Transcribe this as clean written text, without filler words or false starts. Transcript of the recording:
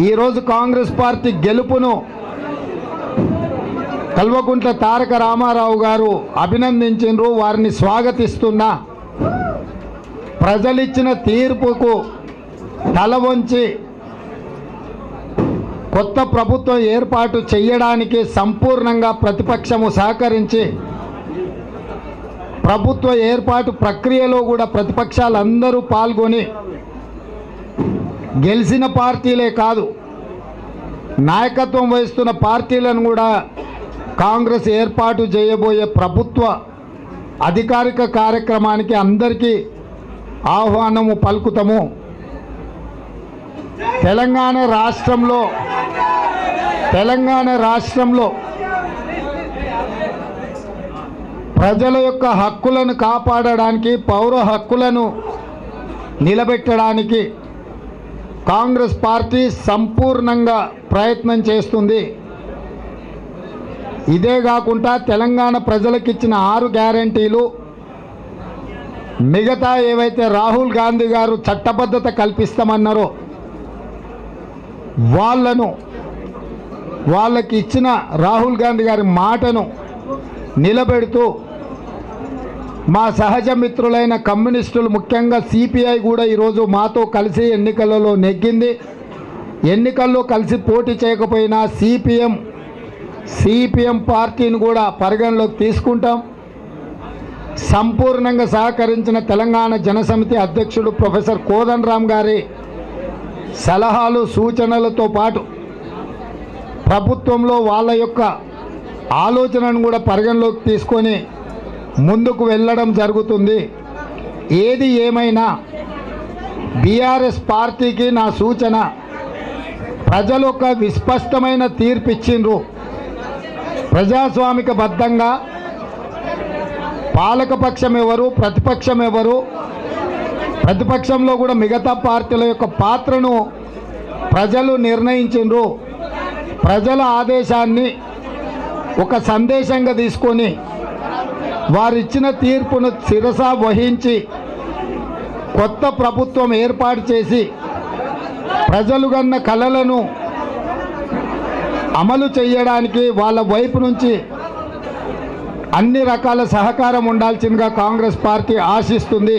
ఈరోజు కాంగ్రెస్ పార్టీ గెలుపును కల్వకుంట్ల తారక రామారావు గారు అభినందించారు. వారిని స్వాగతిస్తున్నా. ప్రజలిచ్చిన తీర్పుకు తల వంచి కొత్త ప్రభుత్వం ఏర్పాటు చేయడానికి సంపూర్ణంగా ప్రతిపక్షము సహకరించి ప్రభుత్వ ఏర్పాటు ప్రక్రియలో కూడా ప్రతిపక్షాలందరూ పాల్గొని గెలిచిన పార్టీలే కాదు, నాయకత్వం వహిస్తున్న పార్టీలను కూడా కాంగ్రెస్ ఏర్పాటు చేయబోయే ప్రభుత్వ అధికారిక కార్యక్రమానికి అందరికీ ఆహ్వానము పలుకుతాము. తెలంగాణ రాష్ట్రంలో ప్రజల యొక్క హక్కులను కాపాడడానికి, పౌర హక్కులను నిలబెట్టడానికి కాంగ్రెస్ పార్టీ సంపూర్ణంగా ప్రయత్నం చేస్తుంది. ఇదే కాకుండా తెలంగాణ ప్రజలకు ఇచ్చిన 6 గ్యారెంటీలు, మిగతా ఏవైతే రాహుల్ గాంధీ గారు చట్టబద్ధత కల్పిస్తామన్నారో వాళ్ళకి ఇచ్చిన రాహుల్ గాంధీ గారి మాటను నిలబెడుతూ మా సహజ మిత్రులైన కమ్యూనిస్టులు, ముఖ్యంగా సిపిఐ కూడా ఈరోజు మాతో కలిసి ఎన్నికలలో నెగ్గింది. ఎన్నికల్లో కలిసి పోటీ చేయకపోయినా సిపిఎం పార్టీని కూడా పరిగణలోకి తీసుకుంటాం. సంపూర్ణంగా సహకరించిన తెలంగాణ జనసమితి అధ్యక్షుడు ప్రొఫెసర్ కోదండరామ్ గారి సలహాలు సూచనలతో పాటు ప్రభుత్వంలో వాళ్ళ యొక్క ఆలోచనను కూడా పరిగణలోకి తీసుకొని ముందుకు వెళ్ళడం జరుగుతుంది. ఏది ఏమైనా బీఆర్ఎస్ పార్టీకి నా సూచన, ప్రజలు ఒక విస్పష్టమైన తీర్పు ఇచ్చిండ్రు. ప్రజాస్వామికబద్ధంగా పాలకపక్షం ఎవరు, ప్రతిపక్షం ఎవరు, ప్రతిపక్షంలో కూడా మిగతా పార్టీల యొక్క పాత్రను ప్రజలు నిర్ణయించిండ్రు. ప్రజల ఆదేశాన్ని ఒక సందేశంగా తీసుకొని వారిచ్చిన తీర్పును శిరస వహించి కొత్త ప్రభుత్వం ఏర్పాటు చేసి ప్రజలు కన్న కలలను అమలు చేయడానికి వాళ్ళ వైపు నుంచి అన్ని రకాల సహకారం ఉండాల్సిందిగా కాంగ్రెస్ పార్టీ ఆశిస్తుంది.